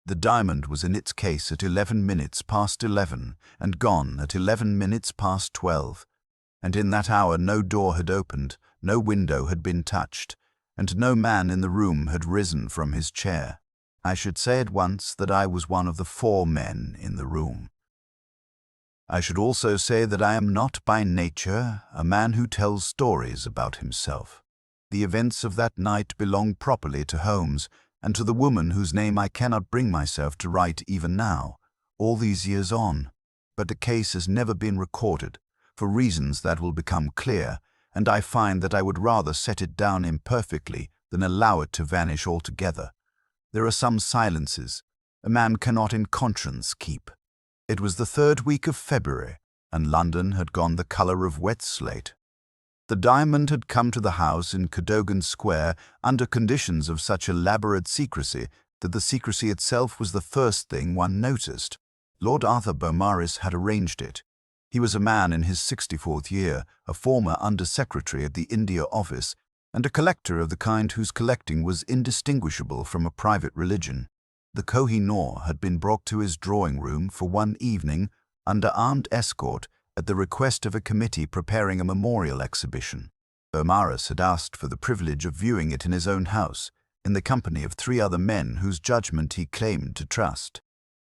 The diamond was in its case at 11 minutes past 11 and gone at 11 minutes past 12. And in that hour no door had opened, no window had been touched, and no man in the room had risen from his chair. I should say at once that I was one of the 4 men in the room. I should also say that I am not by nature a man who tells stories about himself. The events of that night belong properly to Holmes and to the woman whose name I cannot bring myself to write even now, all these years on. But the case has never been recorded, for reasons that will become clear, and I find that I would rather set it down imperfectly than allow it to vanish altogether. There are some silences a man cannot in conscience keep. It was the 3rd week of February, and London had gone the colour of wet slate. The diamond had come to the house in Cadogan Square under conditions of such elaborate secrecy that the secrecy itself was the first thing one noticed. Lord Arthur Beaumaris had arranged it. He was a man in his 64th year, a former Under-Secretary at the India Office, and a collector of the kind whose collecting was indistinguishable from a private religion. The Koh-i-Noor had been brought to his drawing-room for one evening under armed escort at the request of a committee preparing a memorial exhibition. Beaumaris had asked for the privilege of viewing it in his own house, in the company of 3 other men whose judgment he claimed to trust.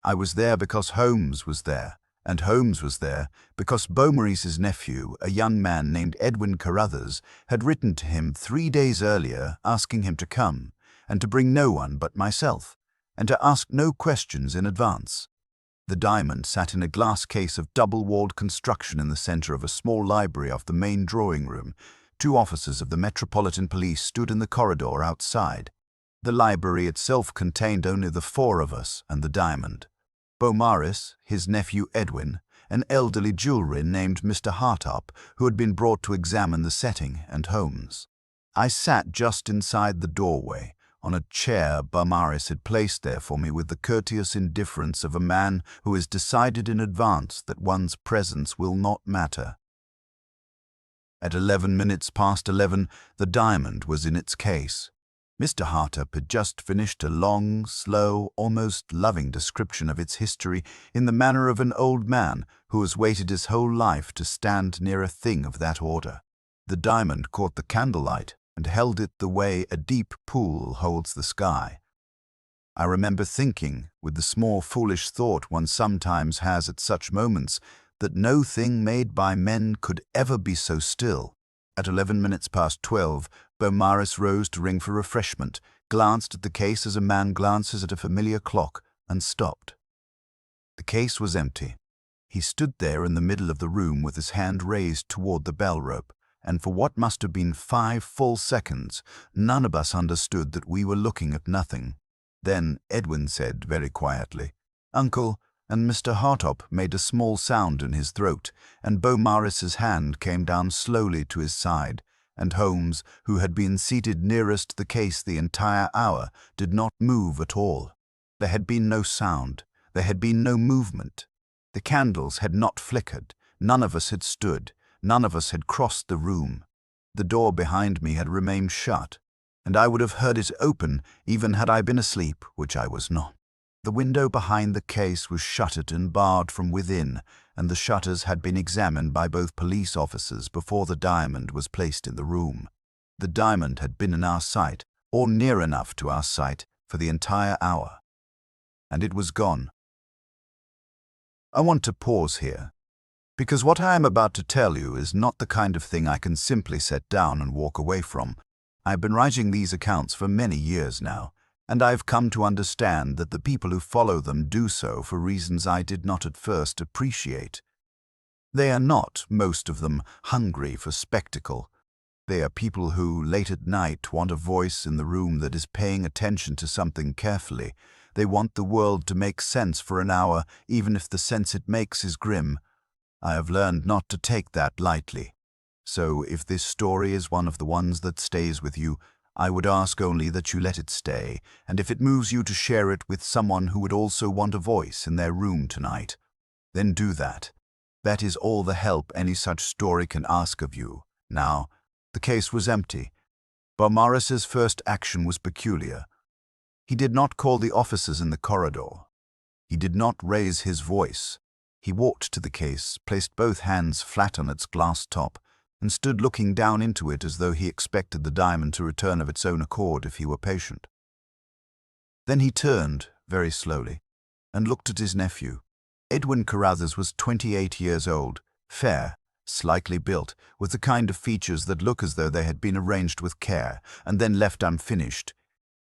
I was there because Holmes was there, and Holmes was there because Beaumaris's nephew, a young man named Edwin Carruthers, had written to him 3 days earlier asking him to come, and to bring no one but myself, and to ask no questions in advance. The diamond sat in a glass case of double-walled construction in the centre of a small library off the main drawing-room. 2 officers of the Metropolitan Police stood in the corridor outside. The library itself contained only the 4 of us and the diamond. Beaumaris, his nephew Edwin, an elderly jeweller named Mr. Hartop, who had been brought to examine the setting, and Holmes. I sat just inside the doorway, on a chair Beaumaris had placed there for me with the courteous indifference of a man who has decided in advance that one's presence will not matter. At 11 minutes past 11, the diamond was in its case. Mr. Hartop had just finished a long, slow, almost loving description of its history in the manner of an old man who has waited his whole life to stand near a thing of that order. The diamond caught the candlelight and held it the way a deep pool holds the sky. I remember thinking, with the small foolish thought one sometimes has at such moments, that no thing made by men could ever be so still. At 11 minutes past 12, Beaumaris rose to ring for refreshment, glanced at the case as a man glances at a familiar clock, and stopped. The case was empty. He stood there in the middle of the room with his hand raised toward the bell rope, and for what must have been 5 full seconds, none of us understood that we were looking at nothing. Then Edwin said very quietly, "Uncle," and Mr. Hartop made a small sound in his throat, and Beaumaris's hand came down slowly to his side, and Holmes, who had been seated nearest the case the entire hour, did not move at all. There had been no sound, there had been no movement. The candles had not flickered, none of us had stood, none of us had crossed the room. The door behind me had remained shut, and I would have heard it open even had I been asleep, which I was not. The window behind the case was shuttered and barred from within, and the shutters had been examined by both police officers before the diamond was placed in the room. The diamond had been in our sight, or near enough to our sight, for the entire hour. And it was gone. I want to pause here, because what I am about to tell you is not the kind of thing I can simply set down and walk away from. I have been writing these accounts for many years now, and I've come to understand that the people who follow them do so for reasons I did not at first appreciate. They are not, most of them, hungry for spectacle. They are people who, late at night, want a voice in the room that is paying attention to something carefully. They want the world to make sense for an hour, even if the sense it makes is grim. I have learned not to take that lightly. So if this story is one of the ones that stays with you, I would ask only that you let it stay, and if it moves you to share it with someone who would also want a voice in their room tonight, then do that. That is all the help any such story can ask of you. Now, the case was empty. Beaumaris's first action was peculiar. He did not call the officers in the corridor. He did not raise his voice. He walked to the case, placed both hands flat on its glass top, and stood looking down into it as though he expected the diamond to return of its own accord if he were patient. Then he turned, very slowly, and looked at his nephew. Edwin Carruthers was 28 years old, fair, slightly built, with the kind of features that look as though they had been arranged with care and then left unfinished.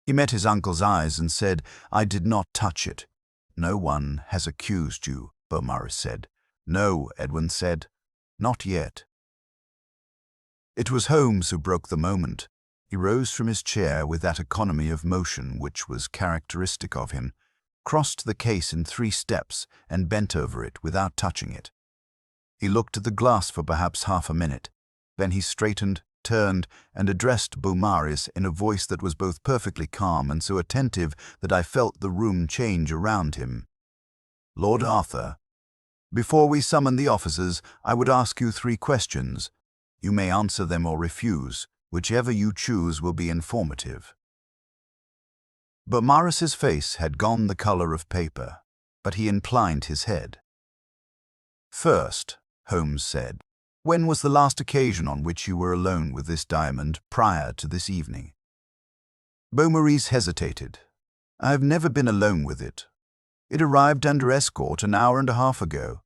He met his uncle's eyes and said, "I did not touch it." "No one has accused you," Beaumaris said. "No," Edwin said. "Not yet." It was Holmes who broke the moment. He rose from his chair with that economy of motion which was characteristic of him, crossed the case in 3 steps, and bent over it without touching it. He looked at the glass for perhaps half a minute. Then he straightened, turned, and addressed Beaumaris in a voice that was both perfectly calm and so attentive that I felt the room change around him. "Lord Arthur, before we summon the officers, I would ask you 3 questions. You may answer them or refuse. Whichever you choose will be informative." Beaumaris's face had gone the color of paper, but he inclined his head. "First," Holmes said, "when was the last occasion on which you were alone with this diamond prior to this evening?" Beaumaris hesitated. "I have never been alone with it. It arrived under escort an hour and a half ago."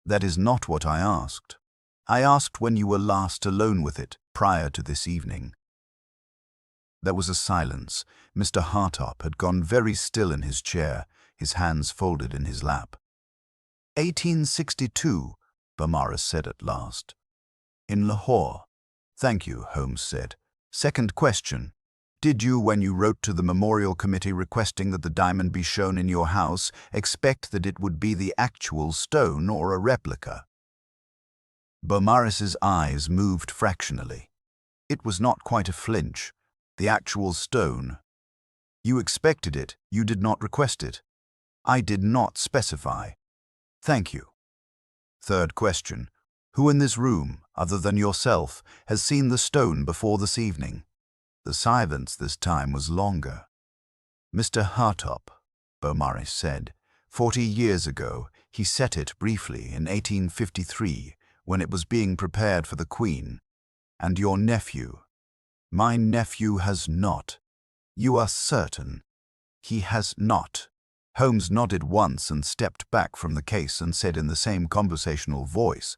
"That is not what I asked. I asked when you were last alone with it prior to this evening." There was a silence. Mr. Hartop had gone very still in his chair, his hands folded in his lap. 1862, Beaumaris said at last. "In Lahore." "Thank you," Holmes said. "Second question. Did you, when you wrote to the Memorial Committee requesting that the diamond be shown in your house, expect that it would be the actual stone or a replica?" Beaumaris's eyes moved fractionally. It was not quite a flinch. "The actual stone." "You expected it, you did not request it." "I did not specify." "Thank you." Third question. Who in this room, other than yourself, has seen the stone before this evening? The silence this time was longer. "Mr. Hartop," Beaumaris said. 40 years ago, he set it briefly in 1853, when it was being prepared for the Queen. And your nephew?" "My nephew has not." "You are certain?" "He has not." Holmes nodded once and stepped back from the case and said in the same conversational voice,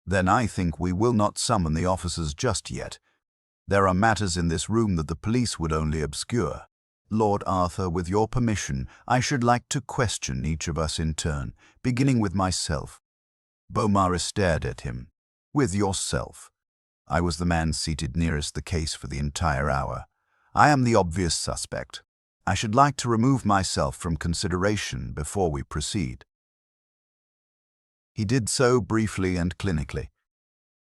"Then I think we will not summon the officers just yet. There are matters in this room that the police would only obscure. Lord Arthur, with your permission, I should like to question each of us in turn, beginning with myself." Beaumaris stared at him. "With yourself." I was the man seated nearest the case for the entire hour. "I am the obvious suspect. I should like to remove myself from consideration before we proceed." He did so briefly and clinically.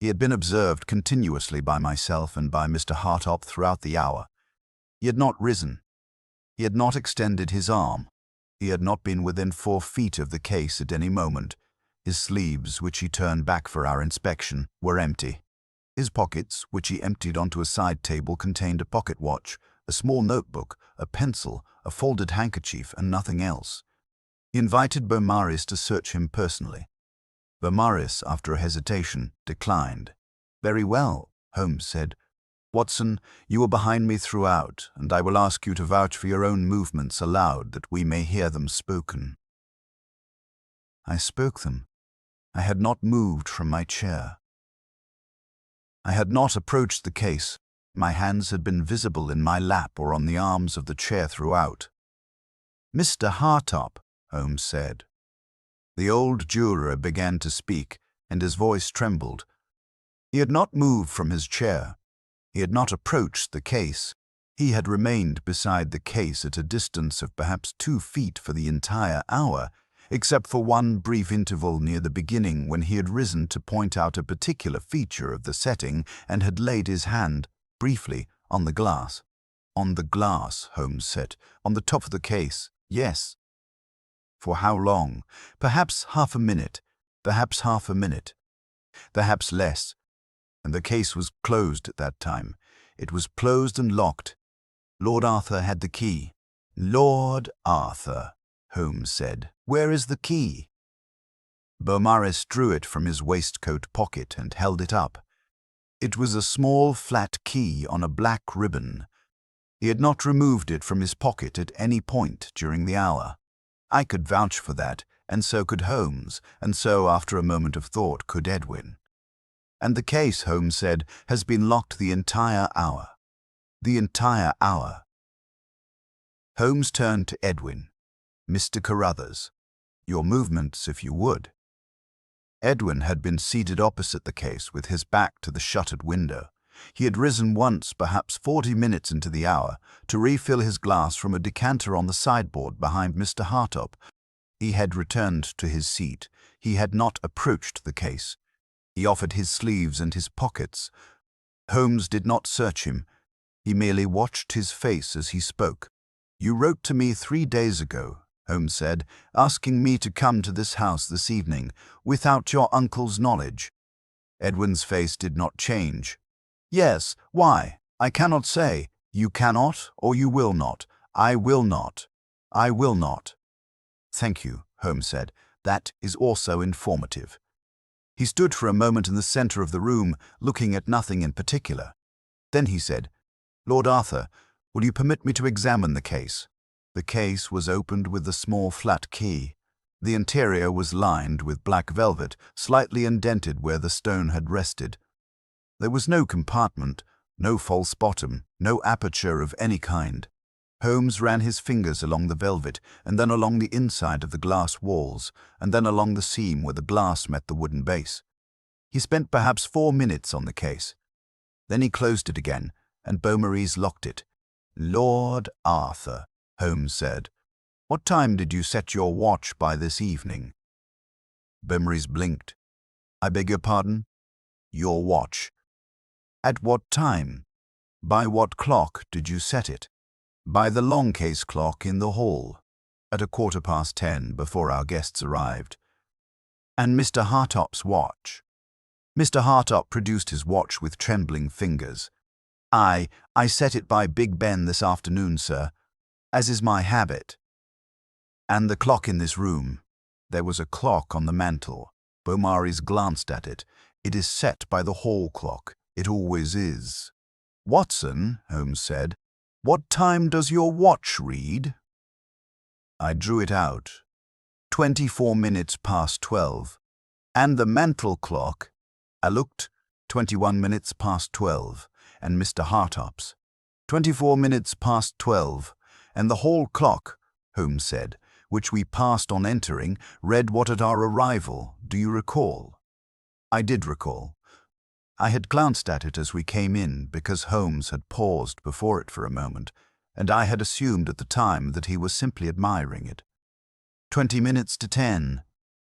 He had been observed continuously by myself and by Mr. Hartop throughout the hour. He had not risen. He had not extended his arm. He had not been within 4 feet of the case at any moment. His sleeves, which he turned back for our inspection, were empty. His pockets, which he emptied onto a side table, contained a pocket watch, a small notebook, a pencil, a folded handkerchief, and nothing else. He invited Beaumaris to search him personally. Beaumaris, after a hesitation, declined. "Very well," Holmes said. "Watson, you were behind me throughout, and I will ask you to vouch for your own movements aloud that we may hear them spoken." I spoke them. I had not moved from my chair. I had not approached the case. My hands had been visible in my lap or on the arms of the chair throughout. "Mr. Hartop," Holmes said. The old juror began to speak, and his voice trembled. He had not moved from his chair. He had not approached the case. He had remained beside the case at a distance of perhaps 2 feet for the entire hour, except for one brief interval near the beginning when he had risen to point out a particular feature of the setting and had laid his hand, briefly, on the glass. "On the glass," Holmes said. "On the top of the case, yes." For how long? Perhaps half a minute, perhaps half a minute, perhaps less. And the case was closed at that time. It was closed and locked. Lord Arthur had the key. "Lord Arthur," Holmes said. "Where is the key?" Beaumaris drew it from his waistcoat pocket and held it up. It was a small flat key on a black ribbon. He had not removed it from his pocket at any point during the hour. I could vouch for that, and so could Holmes, and so, after a moment of thought, could Edwin. "And the case," Holmes said, "has been locked the entire hour." The entire hour. Holmes turned to Edwin. "Mr. Carruthers, your movements, if you would." Edwin had been seated opposite the case with his back to the shuttered window. He had risen once, perhaps 40 minutes into the hour, to refill his glass from a decanter on the sideboard behind Mr. Hartop. He had returned to his seat. He had not approached the case. He offered his sleeves and his pockets. Holmes did not search him. He merely watched his face as he spoke. "You wrote to me 3 days ago," Holmes said, "asking me to come to this house this evening, without your uncle's knowledge." Edwin's face did not change. "Yes, why? I cannot say. You cannot, or you will not. I will not. I will not." "Thank you," Holmes said. "That is also informative." He stood for a moment in the center of the room, looking at nothing in particular. Then he said, "Lord Arthur, will you permit me to examine the case?" The case was opened with the small flat key. The interior was lined with black velvet, slightly indented where the stone had rested. There was no compartment, no false bottom, no aperture of any kind. Holmes ran his fingers along the velvet, and then along the inside of the glass walls, and then along the seam where the glass met the wooden base. He spent perhaps 4 minutes on the case. Then he closed it again, and Beaumaris locked it. "Lord Arthur," Holmes said, "what time did you set your watch by this evening?" Beaumaris blinked. "I beg your pardon?" "Your watch." "At what time? By what clock did you set it?" "By the long case clock in the hall, at 10:15, before our guests arrived." "And Mr. Hartop's watch?" Mr. Hartop produced his watch with trembling fingers. I set it by Big Ben this afternoon, sir, as is my habit." "And the clock in this room?" "There was a clock on the mantel." Beaumaris glanced at it. "It is set by the hall clock. It always is." "Watson," Holmes said, "what time does your watch read?" I drew it out. 24 minutes past 12. "And the mantel clock?" I looked. 21 minutes past 12. "And Mr. Hartop's?" 24 minutes past 12. "And the hall clock," Holmes said, "which we passed on entering, read what at our arrival. Do you recall?" I did recall. I had glanced at it as we came in because Holmes had paused before it for a moment, and I had assumed at the time that he was simply admiring it. 20 minutes to 10.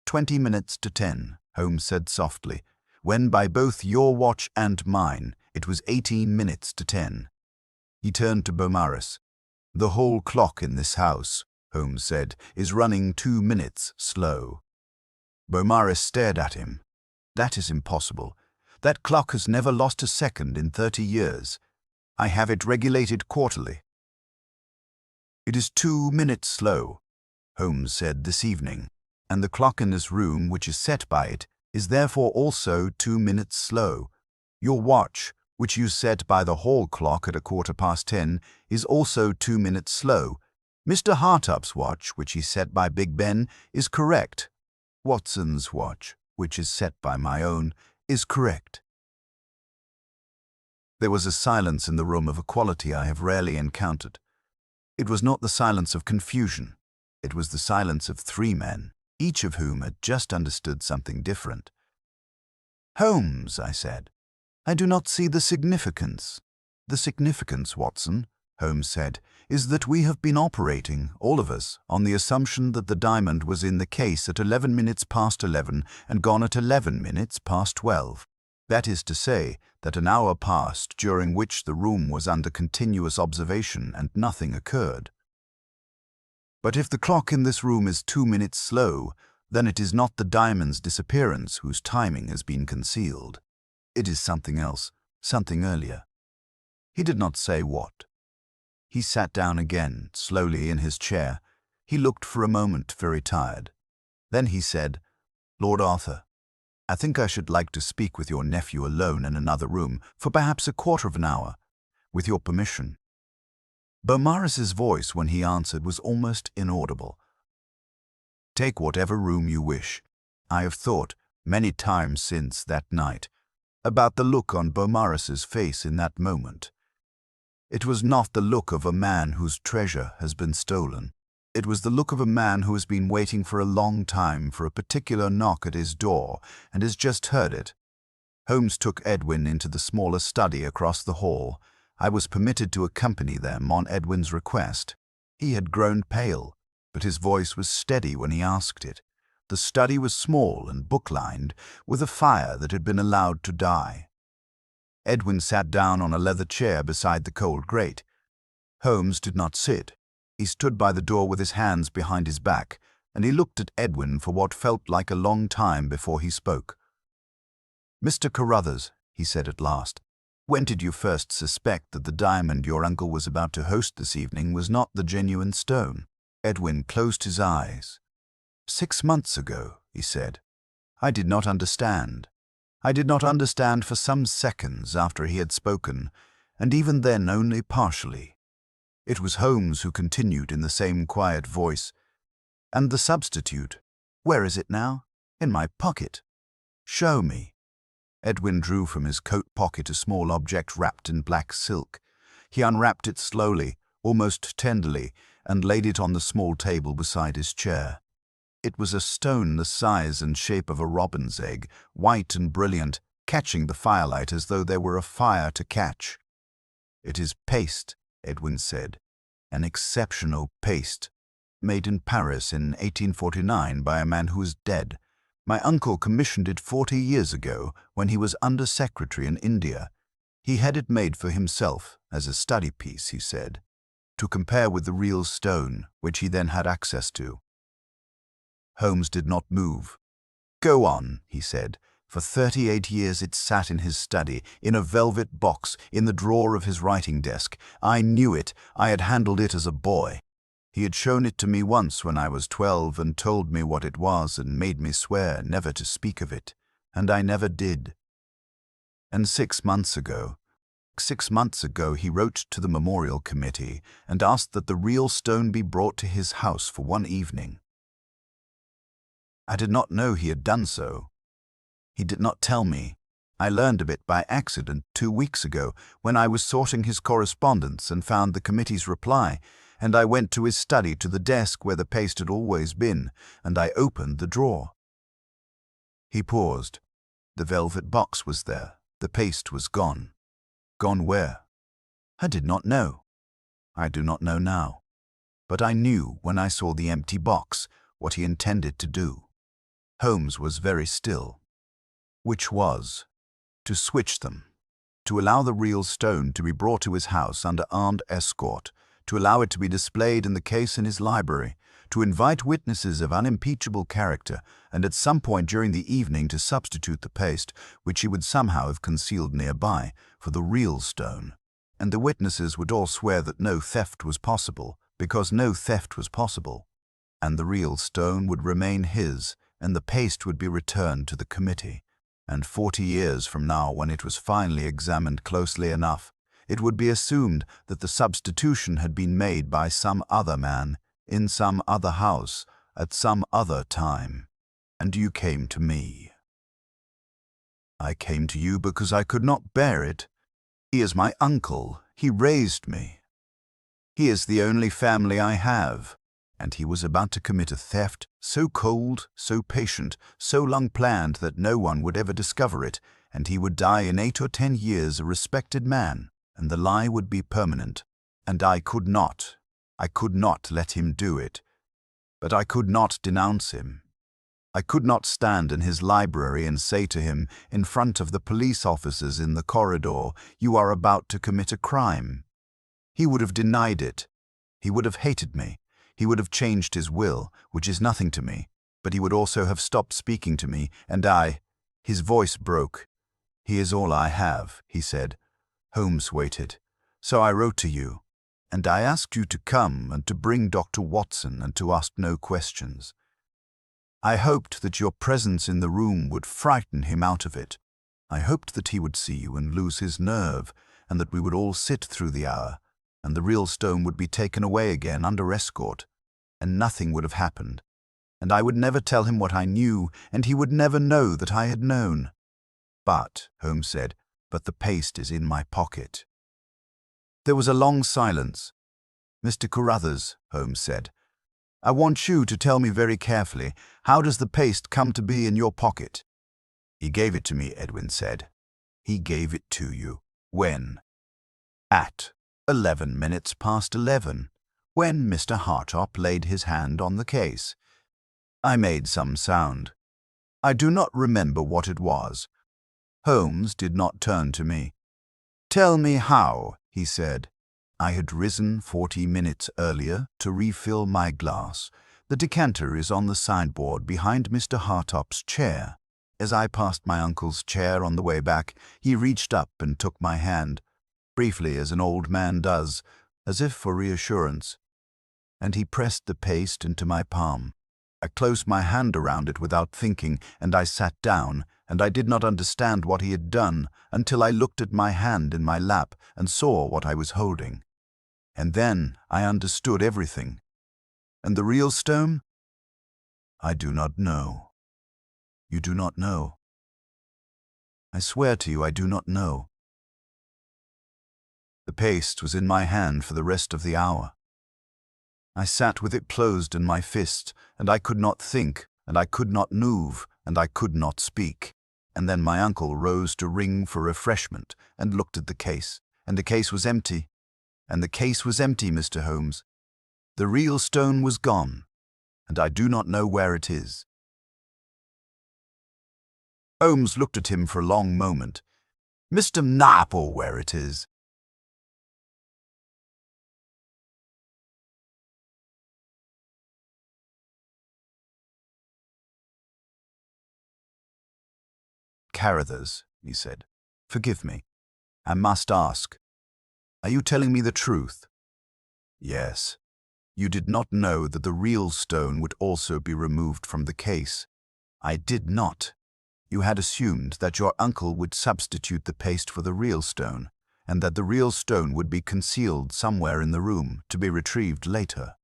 20 minutes to 10, Holmes said softly, "when by both your watch and mine it was 18 minutes to 10. He turned to Beaumaris. "The whole clock in this house," Holmes said, "is running 2 minutes slow." Beaumaris stared at him. "That is impossible. That clock has never lost a second in 30 years. I have it regulated quarterly." "It is 2 minutes slow," Holmes said, "this evening, and the clock in this room, which is set by it, is therefore also 2 minutes slow. Your watch, which you set by the hall clock at 10:15, is also 2 minutes slow. Mr. Hartop's watch, which he set by Big Ben, is correct. Watson's watch, which is set by my own, is correct." There was a silence in the room of a quality I have rarely encountered. It was not the silence of confusion. It was the silence of 3 men, each of whom had just understood something different. "Holmes," I said, "I do not see the significance." "The significance, Watson," Holmes said, "is that we have been operating, all of us, on the assumption that the diamond was in the case at 11 minutes past 11 and gone at 11 minutes past 12. That is to say, that an hour passed during which the room was under continuous observation and nothing occurred. But if the clock in this room is 2 minutes slow, then it is not the diamond's disappearance whose timing has been concealed. It is something else, something earlier." He did not say what. He sat down again, slowly in his chair. He looked for a moment very tired. Then he said, "Lord Arthur, I think I should like to speak with your nephew alone in another room for perhaps a quarter of an hour, with your permission." Beaumaris's voice when he answered was almost inaudible. "Take whatever room you wish." I have thought, many times since that night, about the look on Beaumaris's face in that moment. It was not the look of a man whose treasure has been stolen. It was the look of a man who has been waiting for a long time for a particular knock at his door and has just heard it. Holmes took Edwin into the smaller study across the hall. I was permitted to accompany them on Edwin's request. He had grown pale, but his voice was steady when he asked it. The study was small and book-lined, with a fire that had been allowed to die. Edwin sat down on a leather chair beside the cold grate. Holmes did not sit. He stood by the door with his hands behind his back, and he looked at Edwin for what felt like a long time before he spoke. "Mr. Carruthers," he said at last, "when did you first suspect that the diamond your uncle was about to host this evening was not the genuine stone?" Edwin closed his eyes. "6 months ago," he said. I did not understand. I did not understand for some seconds after he had spoken, and even then only partially. It was Holmes who continued in the same quiet voice. "And the substitute? Where is it now?" "In my pocket." "Show me." Edwin drew from his coat pocket a small object wrapped in black silk. He unwrapped it slowly, almost tenderly, and laid it on the small table beside his chair. It was a stone the size and shape of a robin's egg, white and brilliant, catching the firelight as though there were a fire to catch. "It is paste," Edwin said, "an exceptional paste, made in Paris in 1849 by a man who is dead. My uncle commissioned it 40 years ago when he was under-secretary in India. He had it made for himself, as a study piece, he said, to compare with the real stone, which he then had access to." Holmes did not move. "Go on," he said. "For 38 years it sat in his study, in a velvet box, in the drawer of his writing desk. I knew it. I had handled it as a boy. He had shown it to me once when I was 12 and told me what it was and made me swear never to speak of it. And I never did. And 6 months ago he wrote to the Memorial Committee and asked that the real stone be brought to his house for one evening. I did not know he had done so. He did not tell me. I learned of it by accident 2 weeks ago when I was sorting his correspondence and found the committee's reply, and I went to his study to the desk where the paste had always been, and I opened the drawer." He paused. The velvet box was there. The paste was gone. Gone where? I did not know. I do not know now. But I knew when I saw the empty box what he intended to do. Holmes was very still. Which was, to switch them, to allow the real stone to be brought to his house under armed escort, to allow it to be displayed in the case in his library, to invite witnesses of unimpeachable character, and at some point during the evening to substitute the paste, which he would somehow have concealed nearby, for the real stone. And the witnesses would all swear that no theft was possible, because no theft was possible. And the real stone would remain his, and the paste would be returned to the committee. And 40 years from now, when it was finally examined closely enough, it would be assumed that the substitution had been made by some other man, in some other house, at some other time. And you came to me. I came to you because I could not bear it. He is my uncle. He raised me. He is the only family I have. And he was about to commit a theft so cold, so patient, so long planned that no one would ever discover it, and he would die in 8 or 10 years a respected man, and the lie would be permanent. And I could not let him do it. But I could not denounce him. I could not stand in his library and say to him, in front of the police officers in the corridor, "You are about to commit a crime." He would have denied it. He would have hated me. He would have changed his will, which is nothing to me, but he would also have stopped speaking to me, and his voice broke. "He is all I have," he said. Holmes waited. "So I wrote to you, and I asked you to come and to bring Dr. Watson and to ask no questions. I hoped that your presence in the room would frighten him out of it. I hoped that he would see you and lose his nerve, and that we would all sit through the hour, and the real stone would be taken away again under escort, and nothing would have happened, and I would never tell him what I knew, and he would never know that I had known. But, Holmes said, but the paste is in my pocket. There was a long silence. Mr. Carruthers, Holmes said, I want you to tell me very carefully, how does the paste come to be in your pocket? He gave it to me, Edwin said. He gave it to you. When? At 11 minutes past 11, when Mr. Hartop laid his hand on the case. I made some sound. I do not remember what it was. Holmes did not turn to me. Tell me how, he said. I had risen 40 minutes earlier to refill my glass. The decanter is on the sideboard behind Mr. Hartop's chair. As I passed my uncle's chair on the way back, he reached up and took my hand, briefly as an old man does, as if for reassurance, and he pressed the paste into my palm. I closed my hand around it without thinking, and I sat down, and I did not understand what he had done until I looked at my hand in my lap and saw what I was holding. And then I understood everything. And the real stone? I do not know. You do not know. I swear to you I do not know. The paste was in my hand for the rest of the hour. I sat with it closed in my fist, and I could not think, and I could not move, and I could not speak. And then my uncle rose to ring for refreshment and looked at the case, and the case was empty. And the case was empty, Mr. Holmes. The real stone was gone, and I do not know where it is. Holmes looked at him for a long moment. Mr. Napple, where it is. Carruthers, he said, forgive me. I must ask. Are you telling me the truth? Yes. You did not know that the real stone would also be removed from the case. I did not. You had assumed that your uncle would substitute the paste for the real stone, and that the real stone would be concealed somewhere in the room to be retrieved later.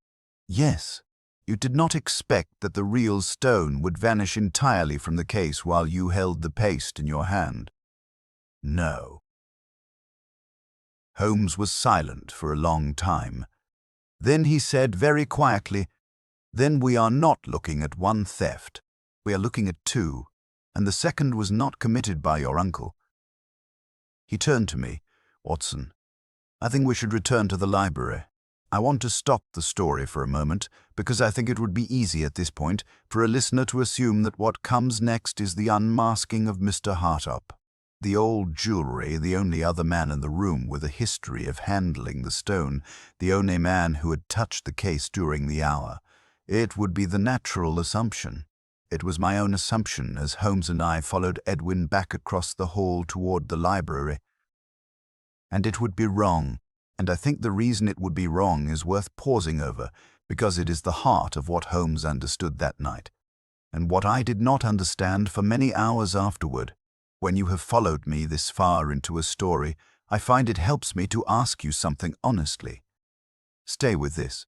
Yes. You did not expect that the real stone would vanish entirely from the case while you held the paste in your hand. No. Holmes was silent for a long time. Then he said very quietly, Then we are not looking at one theft. We are looking at two, and the second was not committed by your uncle. He turned to me. Watson, I think we should return to the library. I want to stop the story for a moment, because I think it would be easy at this point for a listener to assume that what comes next is the unmasking of Mr. Hartop. The old jewellery, the only other man in the room with a history of handling the stone, the only man who had touched the case during the hour. It would be the natural assumption. It was my own assumption as Holmes and I followed Edwin back across the hall toward the library. And it would be wrong. And I think the reason it would be wrong is worth pausing over, because it is the heart of what Holmes understood that night, and what I did not understand for many hours afterward. When you have followed me this far into a story, I find it helps me to ask you something honestly. Stay with this.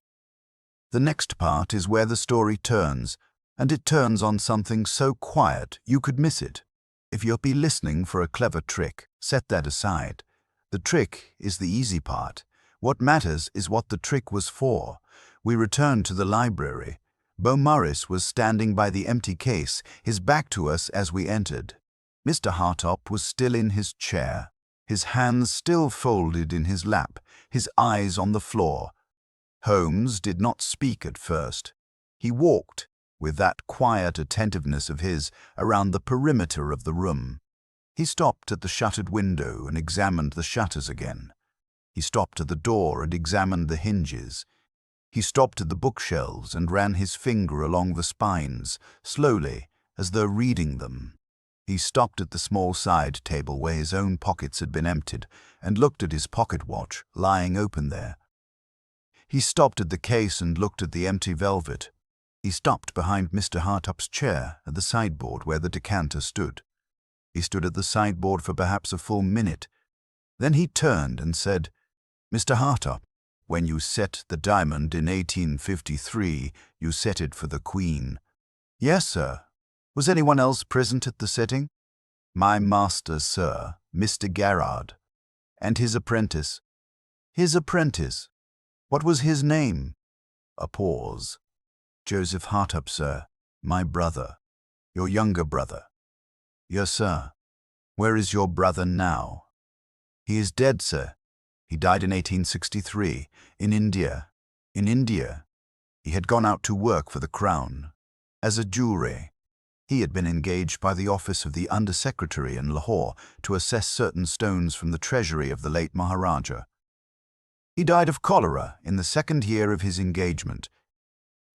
The next part is where the story turns, and it turns on something so quiet you could miss it. If you'll be listening for a clever trick, set that aside. The trick is the easy part. What matters is what the trick was for. We returned to the library. Beau Morris was standing by the empty case, his back to us as we entered. Mr. Hartop was still in his chair, his hands still folded in his lap, his eyes on the floor. Holmes did not speak at first. He walked, with that quiet attentiveness of his, around the perimeter of the room. He stopped at the shuttered window and examined the shutters again. He stopped at the door and examined the hinges. He stopped at the bookshelves and ran his finger along the spines, slowly, as though reading them. He stopped at the small side table where his own pockets had been emptied and looked at his pocket watch lying open there. He stopped at the case and looked at the empty velvet. He stopped behind Mr. Hartop's chair at the sideboard where the decanter stood. He stood at the sideboard for perhaps a full minute. Then he turned and said, "Mr. Hartop, when you set the diamond in 1853, you set it for the Queen." "Yes, sir." "Was anyone else present at the setting?" "My master, sir, Mr. Garrard." "And his apprentice?" "His apprentice. What was his name?" A pause. "Joseph Hartop, sir, my brother." "Your younger brother?" "Yes, sir." "Where is your brother now?" "He is dead, sir. He died in 1863, in India." "In India?" "He had gone out to work for the Crown, as a jewelry. He had been engaged by the office of the Under-Secretary in Lahore to assess certain stones from the treasury of the late Maharaja. He died of cholera in the second year of his engagement.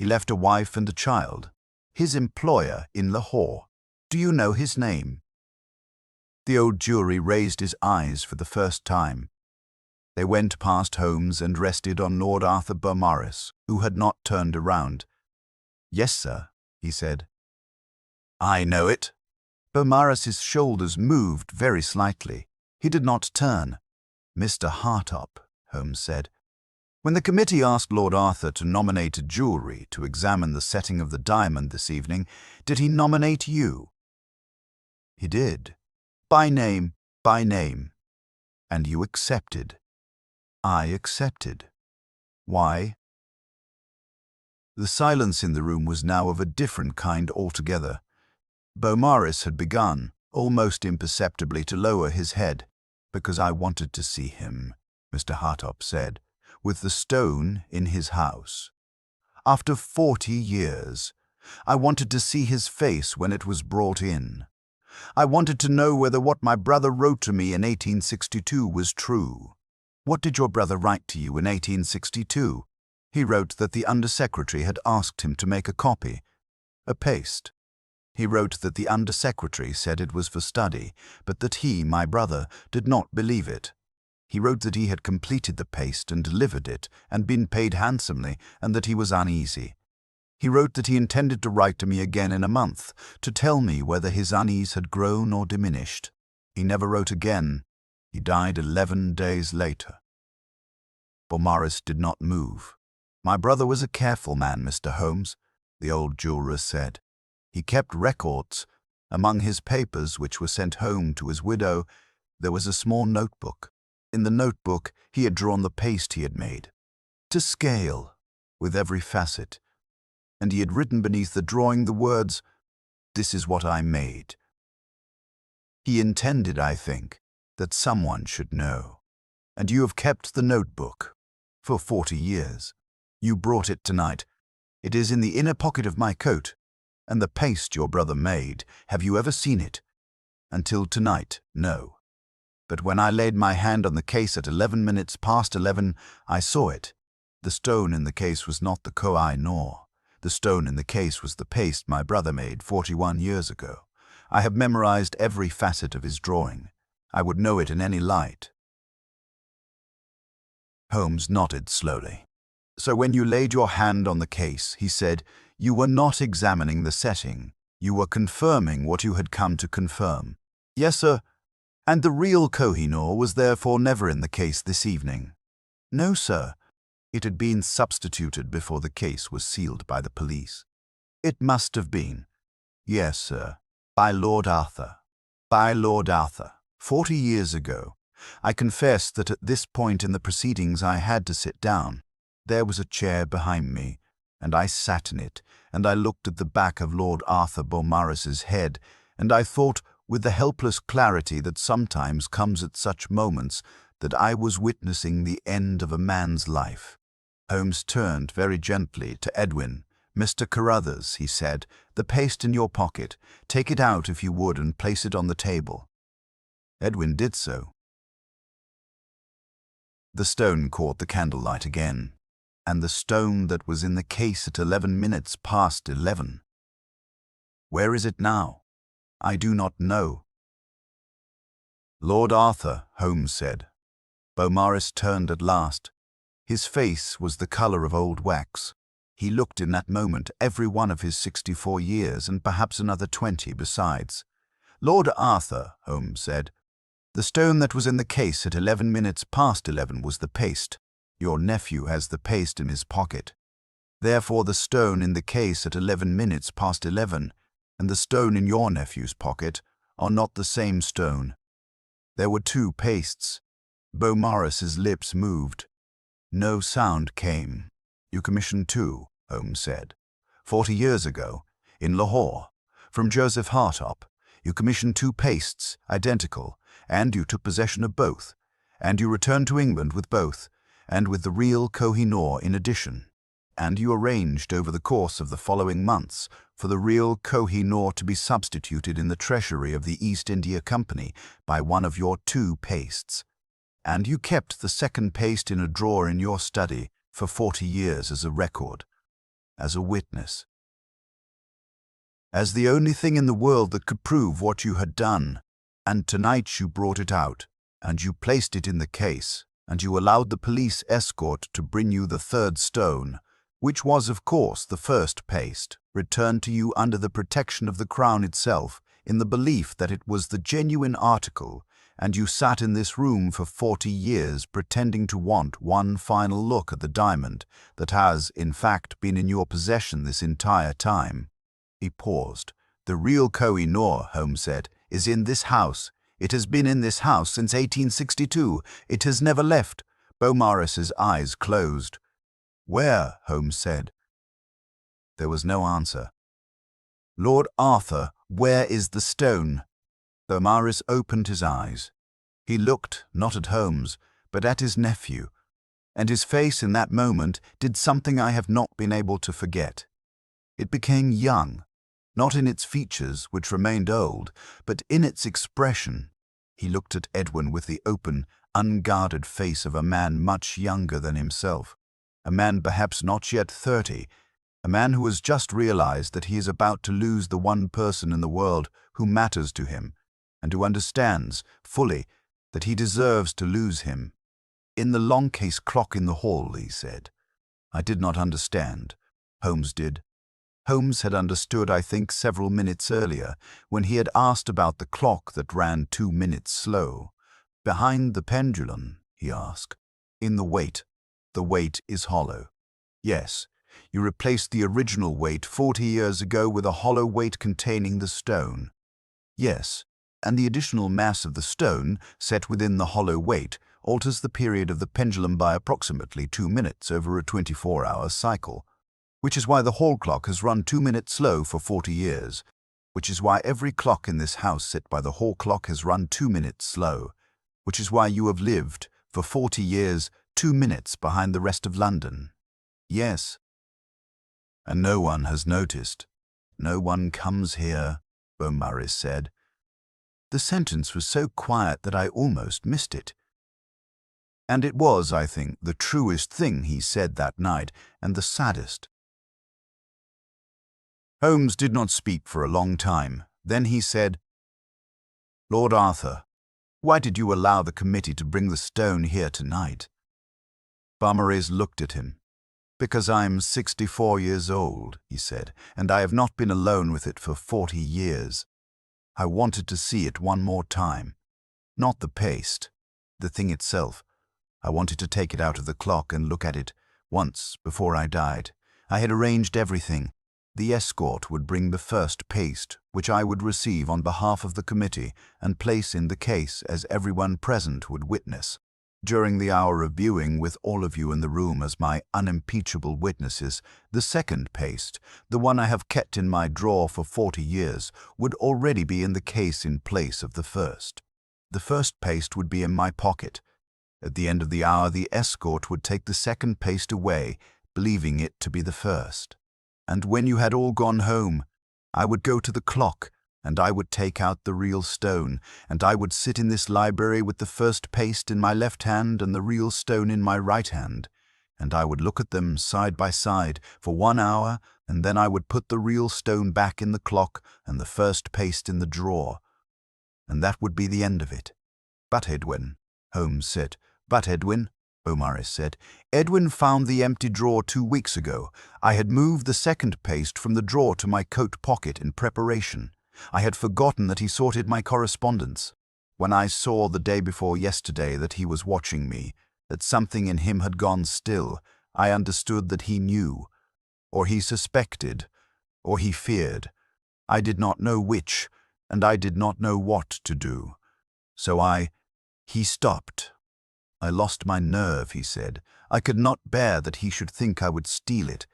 He left a wife and a child. His employer in Lahore. Do you know his name?" The old jury raised his eyes for the first time. They went past Holmes and rested on Lord Arthur Beaumaris, who had not turned around. "Yes, sir," he said. "I know it." Beaumaris's shoulders moved very slightly. He did not turn. "Mr. Hartop," Holmes said, "when the committee asked Lord Arthur to nominate a jury to examine the setting of the diamond this evening, did he nominate you?" "He did." "By name?" "By name." "And you accepted?" "I accepted." "Why?" The silence in the room was now of a different kind altogether. Beaumaris had begun, almost imperceptibly, to lower his head. "Because I wanted to see him," Mr. Hartop said, "with the stone in his house. After 40 years, I wanted to see his face when it was brought in. I wanted to know whether what my brother wrote to me in 1862 was true." "What did your brother write to you in 1862? "He wrote that the Under-Secretary had asked him to make a copy, a paste. He wrote that the Under-Secretary said it was for study, but that he, my brother, did not believe it. He wrote that he had completed the paste and delivered it and been paid handsomely, and that he was uneasy. He wrote that he intended to write to me again in a month, to tell me whether his unease had grown or diminished. He never wrote again. He died 11 days later." Beaumaris did not move. "My brother was a careful man, Mr. Holmes," the old jeweller said. "He kept records. Among his papers, which were sent home to his widow, there was a small notebook. In the notebook he had drawn the paste he had made, to scale, with every facet. And he had written beneath the drawing the words, 'This is what I made.' He intended, I think, that someone should know. And you have kept the notebook for 40 years. You brought it tonight. It is in the inner pocket of my coat. And the paste your brother made, have you ever seen it? Until tonight, no. But when I laid my hand on the case at 11 minutes past 11, I saw it. The stone in the case was not the Koh-i-Noor. The stone in the case was the paste my brother made 41 years ago. I have memorized every facet of his drawing. I would know it in any light." Holmes nodded slowly. "So when you laid your hand on the case," he said, "you were not examining the setting. You were confirming what you had come to confirm." "Yes, sir." "And the real Koh-i-Noor was therefore never in the case this evening?" "No, sir. It had been substituted before the case was sealed by the police." "It must have been." "Yes, sir. By Lord Arthur." "By Lord Arthur. 40 years ago. I confess that at this point in the proceedings I had to sit down. There was a chair behind me, and I sat in it, and I looked at the back of Lord Arthur Beaumaris's head, and I thought, with the helpless clarity that sometimes comes at such moments, that I was witnessing the end of a man's life." Holmes turned very gently to Edwin. "Mr. Carruthers," he said, "the paste in your pocket. Take it out if you would and place it on the table." Edwin did so. The stone caught the candlelight again, and the stone that was in the case at 11 minutes past 11. "Where is it now?" "I do not know." "Lord Arthur," Holmes said. Beaumaris turned at last. His face was the color of old wax. He looked in that moment every one of his 64 years and perhaps another 20 besides. "Lord Arthur," Holmes said, "the stone that was in the case at 11 minutes past 11 was the paste. Your nephew has the paste in his pocket. Therefore the stone in the case at 11 minutes past 11 and the stone in your nephew's pocket are not the same stone. There were two pastes." Beaumaris's lips moved. No sound came. "You commissioned two," Holmes said. 40 years ago, in Lahore, from Joseph Hartop, you commissioned two pastes, identical, and you took possession of both, and you returned to England with both, and with the real Koh-i-Noor in addition. And you arranged over the course of the following months for the real Koh-i-Noor to be substituted in the treasury of the East India Company by one of your two pastes. And you kept the second paste in a drawer in your study for 40 years as a record, as a witness, as the only thing in the world that could prove what you had done. And tonight you brought it out, and you placed it in the case, and you allowed the police escort to bring you the third stone, which was, of course, the first paste, returned to you under the protection of the Crown itself, in the belief that it was the genuine article, and you sat in this room for 40 years pretending to want one final look at the diamond that has, in fact, been in your possession this entire time. He paused. "The real Koh-i-Noor," Holmes said, "is in this house. It has been in this house since 1862. It has never left." Beaumaris's eyes closed. "Where?" Holmes said. There was no answer. "Lord Arthur, where is the stone?" Beaumaris opened his eyes. He looked not at Holmes, but at his nephew, and his face in that moment did something I have not been able to forget. It became young, not in its features, which remained old, but in its expression. He looked at Edwin with the open, unguarded face of a man much younger than himself, a man perhaps not yet 30, a man who has just realized that he is about to lose the one person in the world who matters to him, and who understands, fully, that he deserves to lose him. "In the long-case clock in the hall," he said. I did not understand. Holmes did. Holmes had understood, I think, several minutes earlier, when he had asked about the clock that ran 2 minutes slow. "Behind the pendulum?" he asked. "In the weight. The weight is hollow." "Yes, you replaced the original weight 40 years ago with a hollow weight containing the stone." "Yes, and the additional mass of the stone, set within the hollow weight, alters the period of the pendulum by approximately 2 minutes over a 24-hour cycle. Which is why the hall clock has run 2 minutes slow for 40 years. Which is why every clock in this house set by the hall clock has run 2 minutes slow. Which is why you have lived, for 40 years, 2 minutes behind the rest of London." "Yes." "And no one has noticed. No one comes here," Beaumaris said. The sentence was so quiet that I almost missed it. And it was, I think, the truest thing he said that night, and the saddest. Holmes did not speak for a long time. Then he said, "Lord Arthur, why did you allow the committee to bring the stone here tonight?" Beaumaris looked at him. "Because I'm 64 years old," he said, "and I have not been alone with it for 40 years. I wanted to see it one more time. Not the paste, the thing itself. I wanted to take it out of the clock and look at it once before I died. I had arranged everything. The escort would bring the first paste, which I would receive on behalf of the committee and place in the case as everyone present would witness. During the hour of viewing, with all of you in the room as my unimpeachable witnesses, the second paste, the one I have kept in my drawer for 40 years, would already be in the case in place of the first. The first paste would be in my pocket. At the end of the hour, the escort would take the second paste away, believing it to be the first. And when you had all gone home, I would go to the clock, and I would take out the real stone, and I would sit in this library with the first paste in my left hand and the real stone in my right hand, and I would look at them side by side for 1 hour, and then I would put the real stone back in the clock and the first paste in the drawer. And that would be the end of it." "But Edwin," Holmes said. "But Edwin." Beaumaris said. "Edwin found the empty drawer 2 weeks ago. I had moved the second paste from the drawer to my coat pocket in preparation. I had forgotten that he sorted my correspondence. When I saw the day before yesterday that he was watching me, that something in him had gone still, I understood that he knew, or he suspected, or he feared. I did not know which, and I did not know what to do. So he stopped. I lost my nerve," he said. "I could not bear that he should think I would steal it.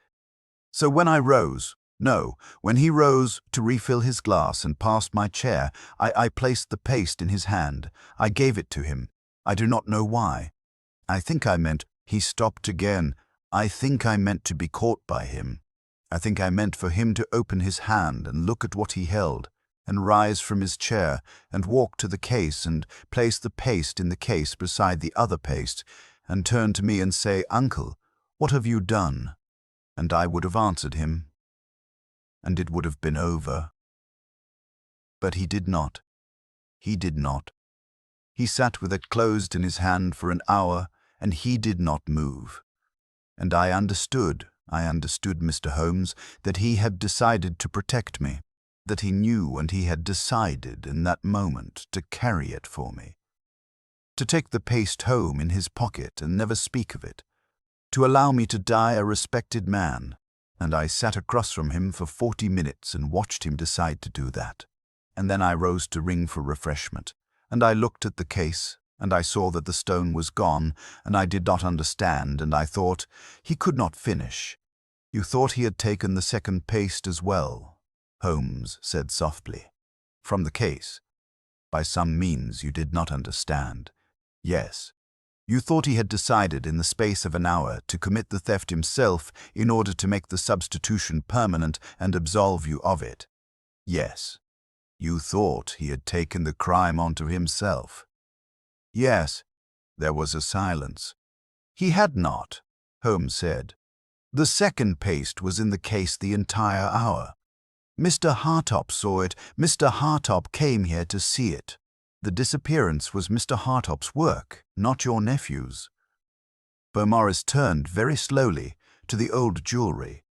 So when he rose to refill his glass and passed my chair, I placed the paste in his hand. I gave it to him. I do not know why. I think I meant—" He stopped again. "I think I meant to be caught by him. I think I meant for him to open his hand and look at what he held, and rise from his chair and walk to the case and place the paste in the case beside the other paste, and turn to me and say, 'Uncle, what have you done?' And I would have answered him, and it would have been over. But he did not. He did not. He sat with it closed in his hand for an hour, and he did not move. And I understood, Mr. Holmes, that he had decided to protect me, that he knew and he had decided in that moment to carry it for me, to take the paste home in his pocket and never speak of it, to allow me to die a respected man. And I sat across from him for 40 minutes and watched him decide to do that. And then I rose to ring for refreshment, and I looked at the case, and I saw that the stone was gone, and I did not understand, and I thought, he could not finish. You thought he had taken the second paste as well, Holmes said softly. From the case. By some means you did not understand. Yes. You thought he had decided in the space of an hour to commit the theft himself in order to make the substitution permanent and absolve you of it. Yes. You thought he had taken the crime onto himself. Yes. There was a silence. He had not, Holmes said. The second paste was in the case the entire hour. Mr. Hartop saw it. Mr. Hartop came here to see it. The disappearance was Mr. Hartop's work, not your nephew's. Beaumaris turned very slowly to the old jewellery.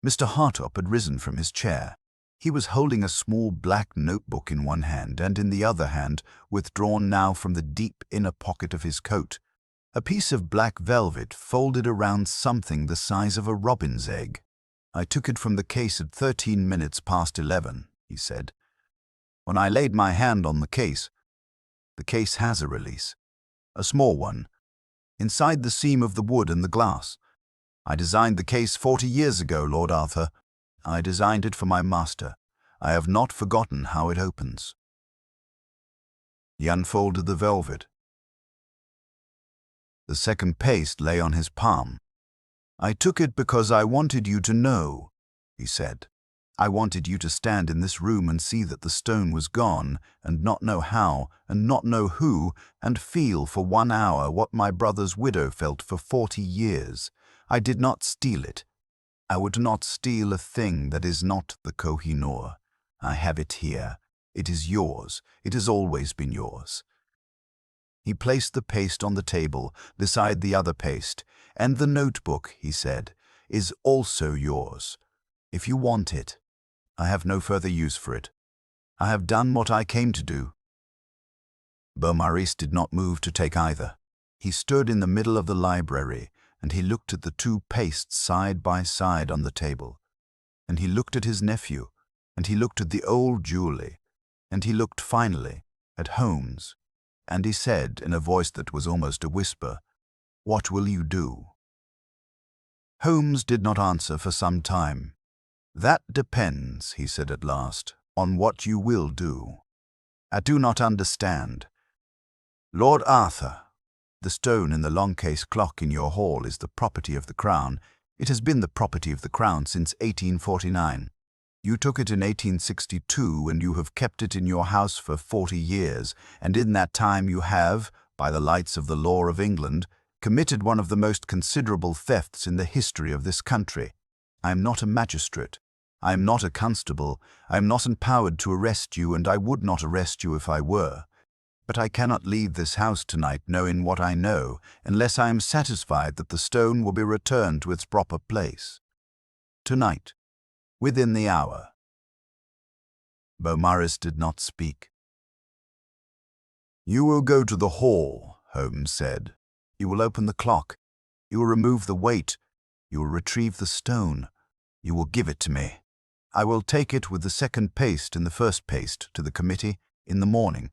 Mr. Hartop had risen from his chair. He was holding a small black notebook in one hand, and in the other hand, withdrawn now from the deep inner pocket of his coat, a piece of black velvet folded around something the size of a robin's egg. I took it from the case at 13 minutes past 11, he said. When I laid my hand on the case has a release, a small one, inside the seam of the wood and the glass. I designed the case 40 years ago, Lord Arthur. I designed it for my master. I have not forgotten how it opens. He unfolded the velvet. The second paste lay on his palm. I took it because I wanted you to know, he said. I wanted you to stand in this room and see that the stone was gone, and not know how, and not know who, and feel for 1 hour what my brother's widow felt for 40 years. I did not steal it. I would not steal a thing that is not the Koh-i-Noor. I have it here. It is yours. It has always been yours. He placed the paste on the table beside the other paste, and the notebook, he said, is also yours. If you want it, I have no further use for it. I have done what I came to do. Beaumaris did not move to take either. He stood in the middle of the library, and he looked at the two pastes side by side on the table. And he looked at his nephew, and he looked at the old jewellery, and he looked finally at Holmes, and he said in a voice that was almost a whisper, "What will you do?" Holmes did not answer for some time. "That depends," he said at last, "on what you will do. I do not understand. Lord Arthur, the stone in the long-case clock in your hall is the property of the Crown. It has been the property of the Crown since 1849. You took it in 1862, and you have kept it in your house for 40 years, and in that time you have, by the lights of the law of England, committed one of the most considerable thefts in the history of this country. I am not a magistrate. I am not a constable. I am not empowered to arrest you, and I would not arrest you if I were. But I cannot leave this house tonight knowing what I know, unless I am satisfied that the stone will be returned to its proper place. Tonight, within the hour." Beaumaris did not speak. "You will go to the hall," Holmes said. "You will open the clock. You will remove the weight. You will retrieve the stone. You will give it to me. I will take it with the second paste and the first paste to the committee in the morning,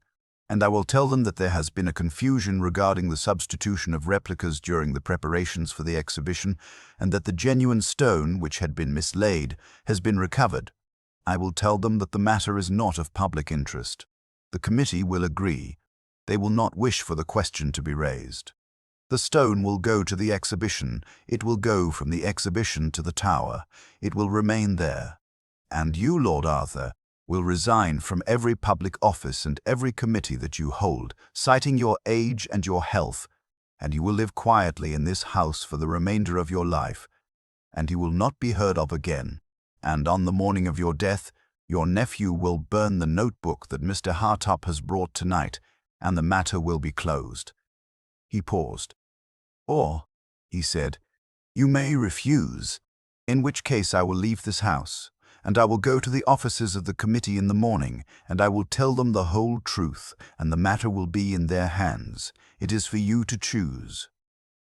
and I will tell them that there has been a confusion regarding the substitution of replicas during the preparations for the exhibition, and that the genuine stone, which had been mislaid, has been recovered. I will tell them that the matter is not of public interest. The committee will agree. They will not wish for the question to be raised. The stone will go to the exhibition. It will go from the exhibition to the tower. It will remain there. And you, Lord Arthur, will resign from every public office and every committee that you hold, citing your age and your health, and you will live quietly in this house for the remainder of your life, and you will not be heard of again. And on the morning of your death, your nephew will burn the notebook that Mr. Hartop has brought tonight, and the matter will be closed." He paused. "Or," he said, "you may refuse, in which case I will leave this house, and I will go to the offices of the committee in the morning, and I will tell them the whole truth, and the matter will be in their hands. It is for you to choose."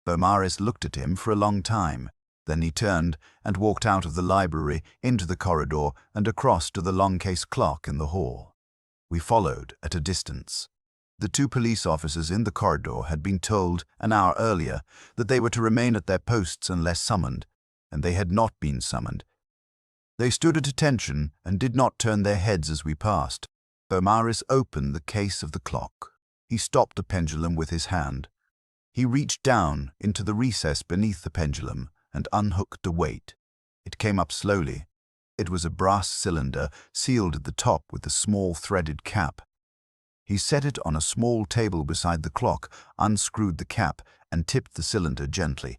Beaumaris looked at him for a long time. Then he turned and walked out of the library, into the corridor, and across to the long-case clock in the hall. We followed at a distance. The two police officers in the corridor had been told an hour earlier that they were to remain at their posts unless summoned, and they had not been summoned. They stood at attention and did not turn their heads as we passed. Beaumaris opened the case of the clock. He stopped the pendulum with his hand. He reached down into the recess beneath the pendulum and unhooked the weight. It came up slowly. It was a brass cylinder sealed at the top with a small threaded cap. He set it on a small table beside the clock, unscrewed the cap, and tipped the cylinder gently.